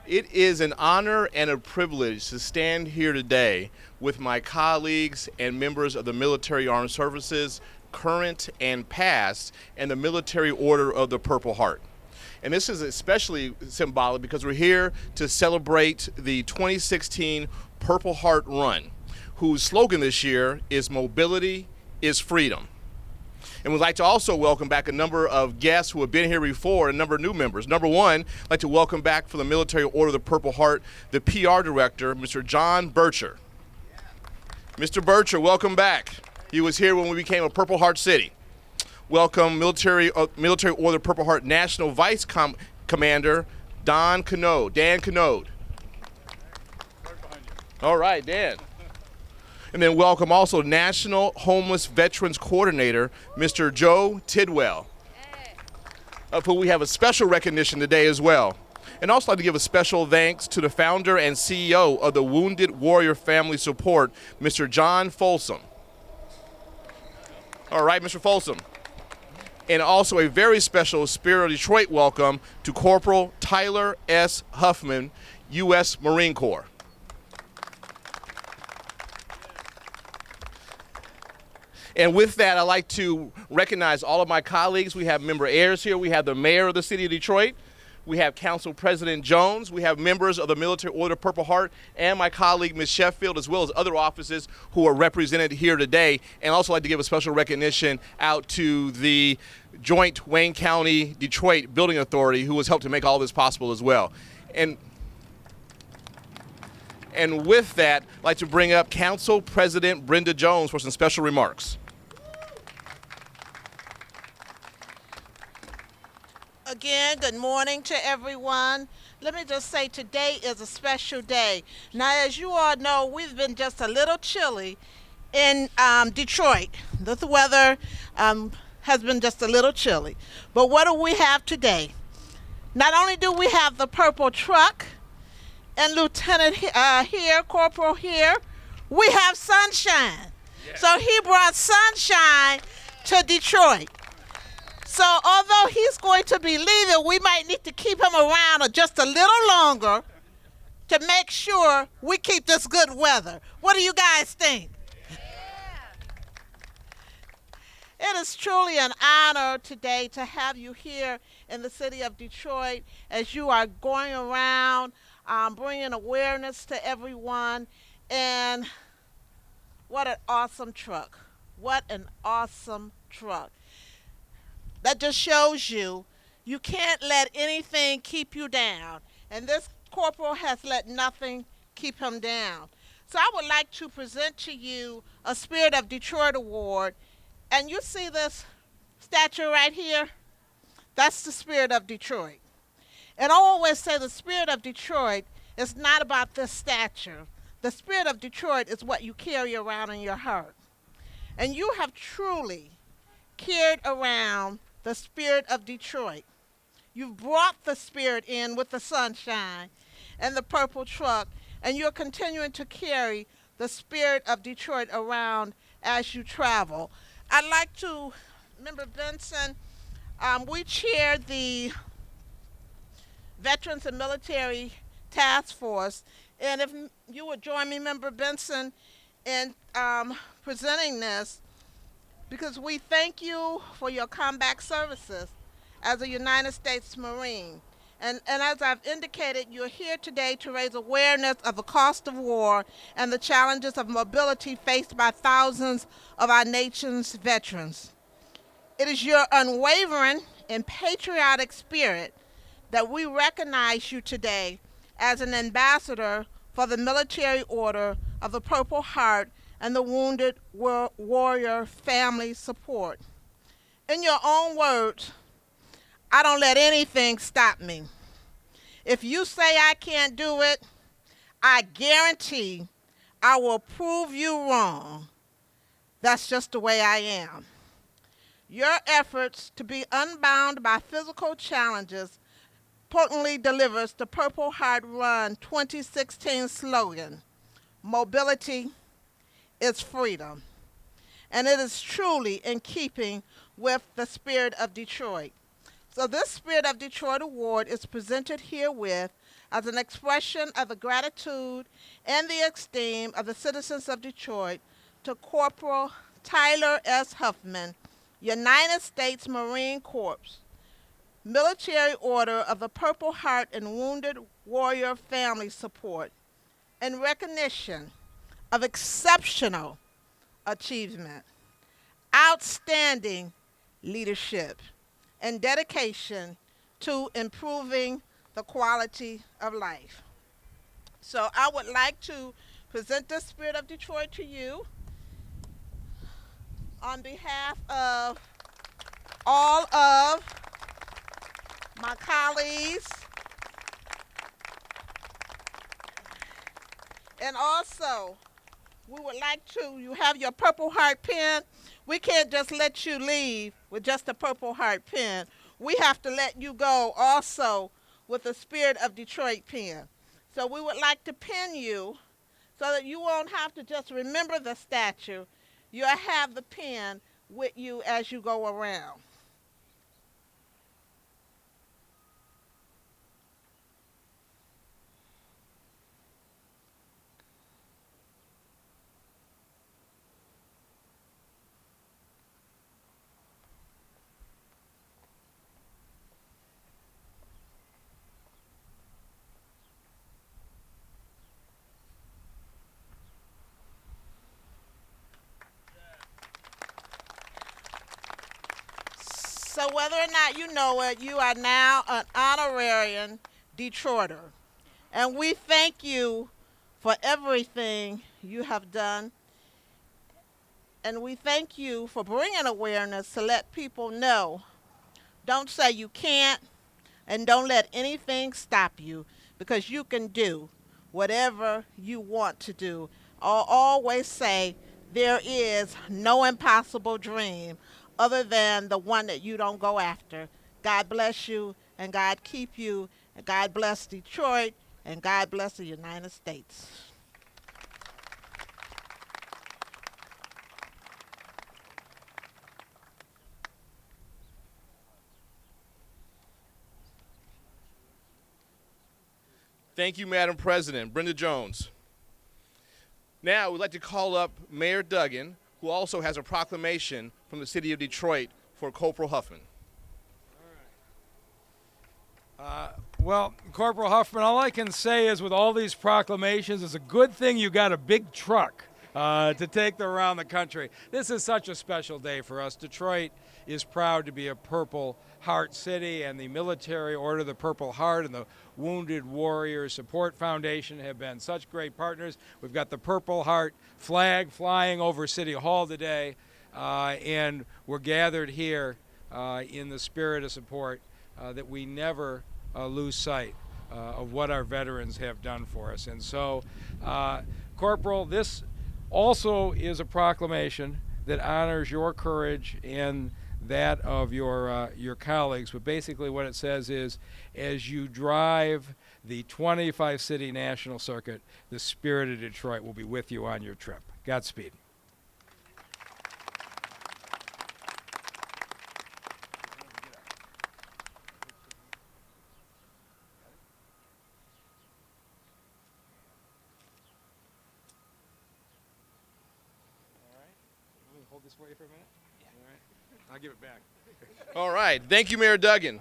It is an honor and a privilege to stand here today with my colleagues and members of the Military Armed Services, current and past, and the Military Order of the Purple Heart. And this is especially symbolic because we're here to celebrate the 2016 Purple Heart Run, whose slogan this year is "Mobility is Freedom." And we'd like to also welcome back a number of guests who have been here before and a number of new members. Number one, I'd like to welcome back from the Military Order of the Purple Heart, the PR Director, Mr. John Bircher. Mr. Bircher, welcome back. He was here when we became a Purple Heart City. Welcome Military Order of the Purple Heart National Vice Commander, Dan Canode. All right, Dan. And then welcome also National Homeless Veterans Coordinator, Mr. Joe Tidwell, of whom we have a special recognition today as well. And also like to give a special thanks to the founder and CEO of the Wounded Warrior Family Support, Mr. John Folsom. All right, Mr. Folsom. And also a very special Spirit of Detroit welcome to Corporal Tyler S. Huffman, U.S. Marine Corps. And with that, I'd like to recognize all of my colleagues. We have member heirs here. We have the mayor of the city of Detroit. We have Council President Jones. We have members of the Military Order of Purple Heart and my colleague, Ms. Sheffield, as well as other offices who are represented here today. And also like to give a special recognition out to the Joint Wayne County Detroit Building Authority, who has helped to make all this possible as well. And with that, I'd like to bring up Council President Brenda Jones for some special remarks. Again, good morning to everyone. Let me just say today is a special day. Now, as you all know, we've been just a little chilly in Detroit. The weather has been just a little chilly. But what do we have today? Not only do we have the purple truck and Lieutenant here, Corporal here, we have sunshine. Yeah. So he brought sunshine to Detroit. So although he's going to be leaving, we might need to keep him around just a little longer to make sure we keep this good weather. What do you guys think? Yeah. It is truly an honor today to have you here in the city of Detroit as you are going around bringing awareness to everyone. And what an awesome truck. What an awesome truck. That just shows you can't let anything keep you down. And this corporal has let nothing keep him down. So I would like to present to you a Spirit of Detroit Award. And you see this statue right here? That's the Spirit of Detroit. And I always say the Spirit of Detroit is not about this statue. The Spirit of Detroit is what you carry around in your heart. And you have truly carried around the Spirit of Detroit. You've brought the Spirit in with the sunshine and the purple truck, and you're continuing to carry the Spirit of Detroit around as you travel. I'd like to, Member Benson, we chair the Veterans and Military Task Force, and if you would join me, Member Benson, in presenting this, because we thank you for your combat services as a United States Marine. And as I've indicated, you're here today to raise awareness of the cost of war and the challenges of mobility faced by thousands of our nation's veterans. It is your unwavering and patriotic spirit that we recognize you today as an ambassador for the Military Order of the Purple Heart and the Wounded Warrior Family Support. In your own words, I don't let anything stop me. If you say I can't do it, I guarantee I will prove you wrong. That's just the way I am. Your efforts to be unbound by physical challenges potently delivers the Purple Heart Run 2016 slogan, "Mobility is freedom." And it is truly in keeping with the Spirit of Detroit. So this Spirit of Detroit Award is presented herewith as an expression of the gratitude and the esteem of the citizens of Detroit to Corporal Tyler S. Huffman, United States Marine Corps, Military Order of the Purple Heart and Wounded Warrior Family Support, in recognition of exceptional achievement, outstanding leadership, and dedication to improving the quality of life. So I would like to present the Spirit of Detroit to you on behalf of all of my colleagues, and also we would like to, you have your Purple Heart pen. We can't just let you leave with just a Purple Heart pen. We have to let you go also with the Spirit of Detroit pen. So we would like to pin you so that you won't have to just remember the statue. You'll have the pen with you as you go around. So whether or not you know it, you are now an honorarian Detroiter. And we thank you for everything you have done. And we thank you for bringing awareness to let people know. Don't say you can't, and don't let anything stop you, because you can do whatever you want to do. I'll always say there is no impossible dream other than the one that you don't go after. God bless you, and God keep you, and God bless Detroit, and God bless the United States. Thank you, Madam President. Brenda Jones. Now, we'd like to call up Mayor Duggan, who also has a proclamation from the city of Detroit for Corporal Huffman. Well, Corporal Huffman, all I can say is with all these proclamations, it's a good thing you got a big truck to take them around the country. This is such a special day for us. Detroit is proud to be a Purple Heart city, and the Military Order of the Purple Heart and the Wounded Warrior Support Foundation have been such great partners. We've got the Purple Heart flag flying over City Hall today, and we're gathered here in the spirit of support that we never lose sight of what our veterans have done for us. And so, Corporal, this also is a proclamation that honors your courage and that of your colleagues. But basically what it says is, as you drive the 25-city national circuit, the spirit of Detroit will be with you on your trip. Godspeed. Hold this for you for a minute? Yeah. All right. I'll give it back. All right. Thank you, Mayor Duggan.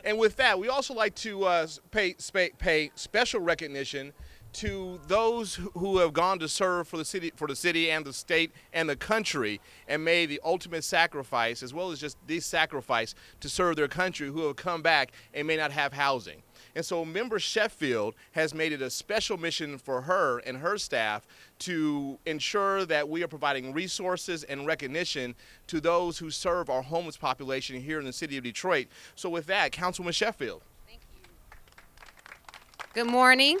And with that, we also like to pay special recognition to those who have gone to serve for the city and the state and the country, and made the ultimate sacrifice, as well as just this sacrifice to serve their country, who have come back and may not have housing. And so Member Sheffield has made it a special mission for her and her staff to ensure that we are providing resources and recognition to those who serve our homeless population here in the city of Detroit. So with that, Councilwoman Sheffield. Good morning.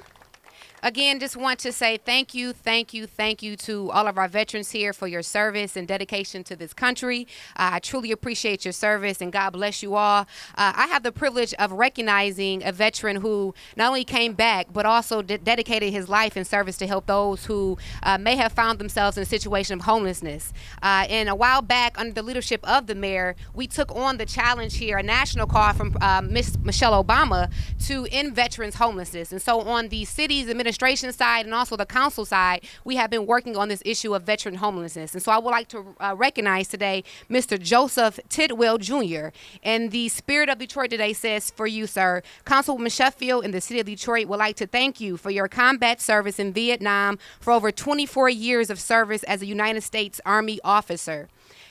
Again, just want to say thank you to all of our veterans here for your service and dedication to this country. I truly appreciate your service, and God bless you all. I have the privilege of recognizing a veteran who not only came back, but also dedicated his life in service to help those who may have found themselves in a situation of homelessness. And a while back, under the leadership of the mayor, we took on the challenge here, a national call from Miss Michelle Obama to end veterans homelessness. And so on the city's administration side and also the council side, we have been working on this issue of veteran homelessness. And so I would like to recognize today Mr. Joseph Tidwell Jr. And the Spirit of Detroit today says for you, sir, Councilwoman Sheffield and the City of Detroit would like to thank you for your combat service in Vietnam for over 24 years of service as a United States Army officer.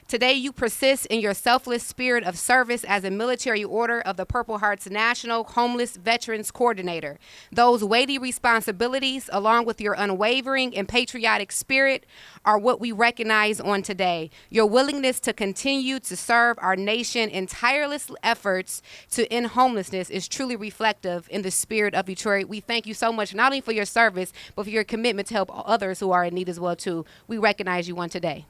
Today, you persist in your selfless spirit of service as a military order of the Purple Heart's National Homeless Veterans Coordinator. Those weighty responsibilities, along with your unwavering and patriotic spirit, are what we recognize on today. Your willingness to continue to serve our nation in tireless efforts to end homelessness is truly reflective in the spirit of Detroit. We thank you so much, not only for your service, but for your commitment to help others who are in need as well, too. We recognize you on today.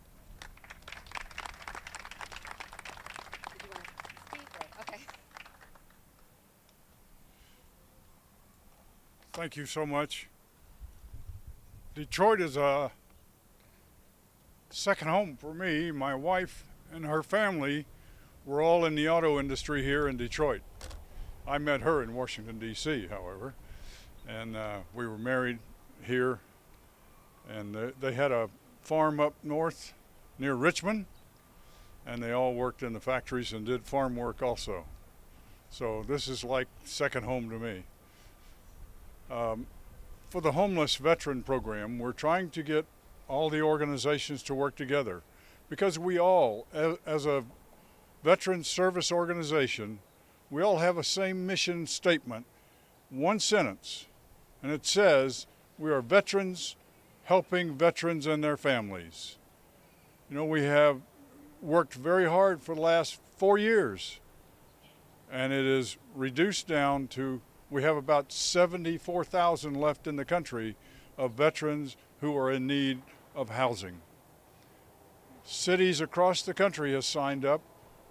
Thank you so much. Detroit is a second home for me. My wife and her family were all in the auto industry here in Detroit. I met her in Washington, D.C., however, and we were married here, and they had a farm up north near Richmond, and they all worked in the factories and did farm work also. So this is like second home to me. For the Homeless Veteran Program, we're trying to get all the organizations to work together, because we all, as a veteran service organization, we all have a same mission statement, one sentence, and it says, we are veterans helping veterans and their families. You know, we have worked very hard for the last 4 years, and it is reduced down to we have about 74,000 left in the country of veterans who are in need of housing. Cities across the country have signed up.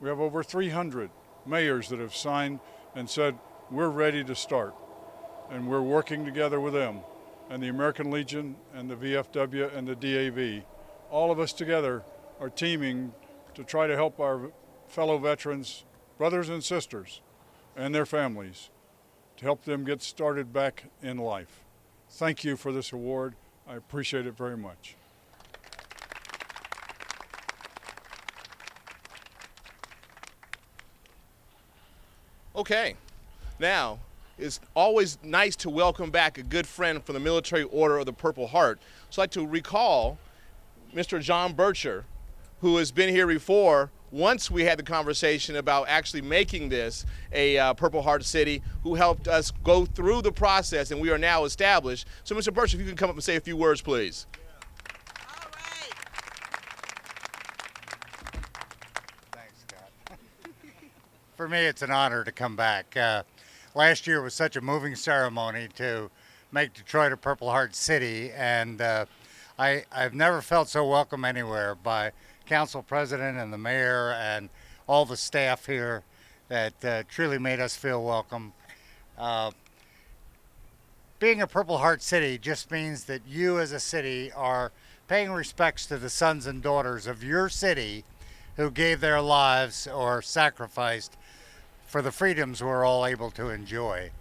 We have over 300 mayors that have signed and said, we're ready to start. And we're working together with them, and the American Legion and the VFW and the DAV. All of us together are teaming to try to help our fellow veterans, brothers and sisters, and their families, to help them get started back in life. Thank you for this award. I appreciate it very much. Okay, now it's always nice to welcome back a good friend from the Military Order of the Purple Heart. So I'd like to recall Mr. John Bircher, who has been here before once we had the conversation about actually making this a Purple Heart City, who helped us go through the process, and we are now established. So Mr. Bircher, if you can come up and say a few words, please. All right. Thanks, Scott. For me, it's an honor to come back. Last year was such a moving ceremony to make Detroit a Purple Heart City, and I've never felt so welcome anywhere by council president and the mayor and all the staff here that truly made us feel welcome. Being a Purple Heart City just means that you as a city are paying respects to the sons and daughters of your city who gave their lives or sacrificed for the freedoms we're all able to enjoy.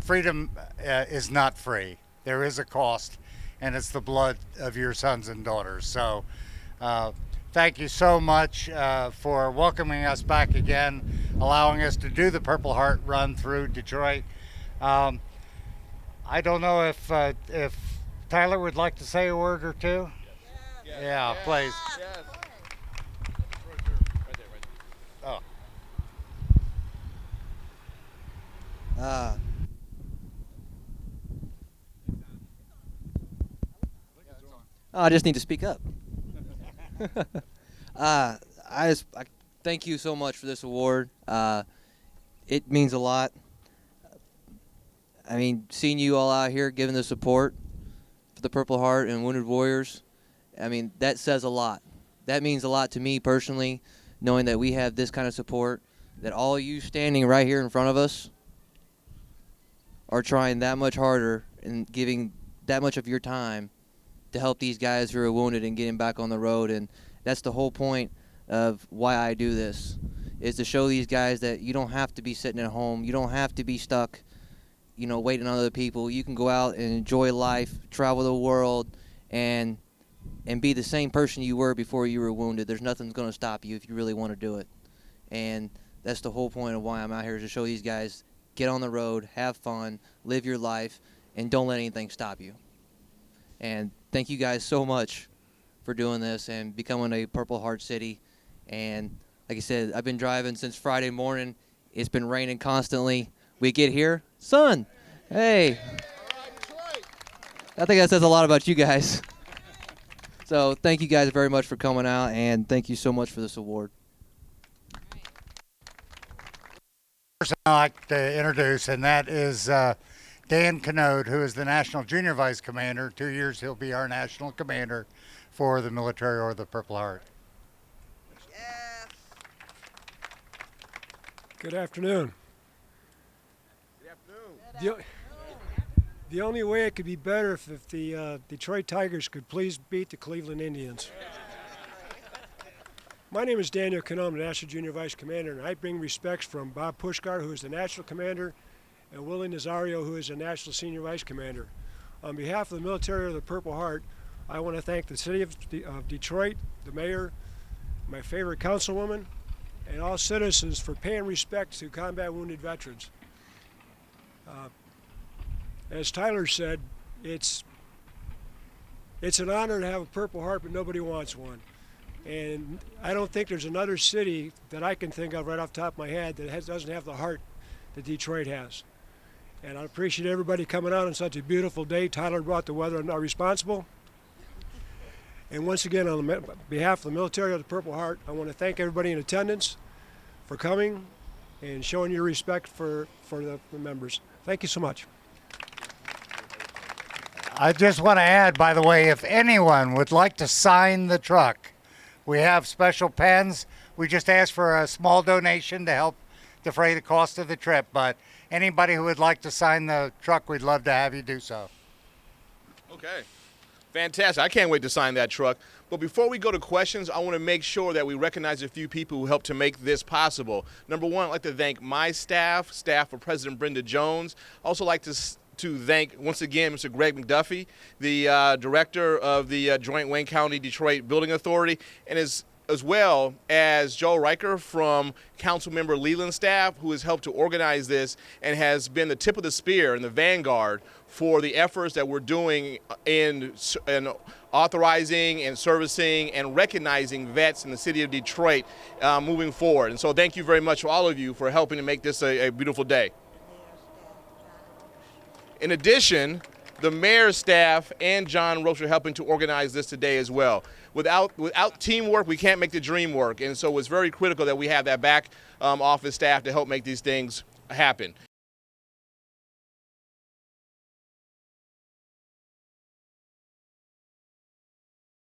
Freedom is not free. There is a cost, and it's the blood of your sons and daughters. So thank you so much for welcoming us back again, allowing us to do the Purple Heart run through Detroit. I don't know if Tyler would like to say a word or two. Yes. Yeah, please. Yes. Oh. I just need to speak up. I thank you so much for this award. It means a lot. I mean, seeing you all out here giving the support for the Purple Heart and Wounded Warriors, I mean, that says a lot. That means a lot to me personally, knowing that we have this kind of support, that all you standing right here in front of us are trying that much harder and giving that much of your time to help these guys who are wounded and getting back on the road. And that's the whole point of why I do this, is to show these guys that you don't have to be sitting at home. You don't have to be stuck, you know, waiting on other people. You can go out and enjoy life, travel the world, and be the same person you were before you were wounded. There's nothing going to stop you if you really want to do it. And that's the whole point of why I'm out here, is to show these guys, get on the road, have fun, live your life, and don't let anything stop you. And thank you guys so much for doing this and becoming a Purple Heart City. And like I said, I've been driving since Friday morning. It's been raining constantly. We get here, sun. Hey. I think that says a lot about you guys. So thank you guys very much for coming out, and thank you so much for this award. Person I'd like to introduce, and that is Dan Canode, who is the National Junior Vice Commander. 2 years he'll be our National Commander for the Military Order of the Purple Heart. Yes. Good afternoon. The only way it could be better if the Detroit Tigers could please beat the Cleveland Indians. My name is Daniel Canode, I'm the National Junior Vice Commander, and I bring respects from Bob Pushkar, who is the National Commander, and Willie Nazario, who is the National Senior Vice Commander. On behalf of the Military of the Purple Heart, I want to thank the City of Detroit, the Mayor, my favorite councilwoman, and all citizens for paying respect to combat wounded veterans. As Tyler said, it's an honor to have a Purple Heart, but nobody wants one. And I don't think there's another city that I can think of right off the top of my head that doesn't have the heart that Detroit has. And I appreciate everybody coming out on such a beautiful day. Tyler brought the weather, I'm not responsible. And once again, on behalf of the Military of the Purple Heart, I want to thank everybody in attendance for coming and showing your respect for the members. Thank you so much. I just want to add, by the way, if anyone would like to sign the truck, we have special pens. We just ask for a small donation to help defray the cost of the trip, but anybody who would like to sign the truck, we'd love to have you do so. Okay. Fantastic. I can't wait to sign that truck. But before we go to questions, I want to make sure that we recognize a few people who helped to make this possible. Number one, I'd like to thank my staff for President Brenda Jones. I also like to thank, once again, Mr. Greg McDuffie, the director of the Joint Wayne County Detroit Building Authority, and as well as Joe Riker from Councilmember Leland's staff, who has helped to organize this and has been the tip of the spear and the vanguard for the efforts that we're doing in authorizing and servicing and recognizing vets in the city of Detroit moving forward. And so thank you very much for all of you for helping to make this a beautiful day. In addition, the mayor's staff and John Roach are helping to organize this today as well. Without teamwork, we can't make the dream work. And so it's very critical that we have that back office staff to help make these things happen.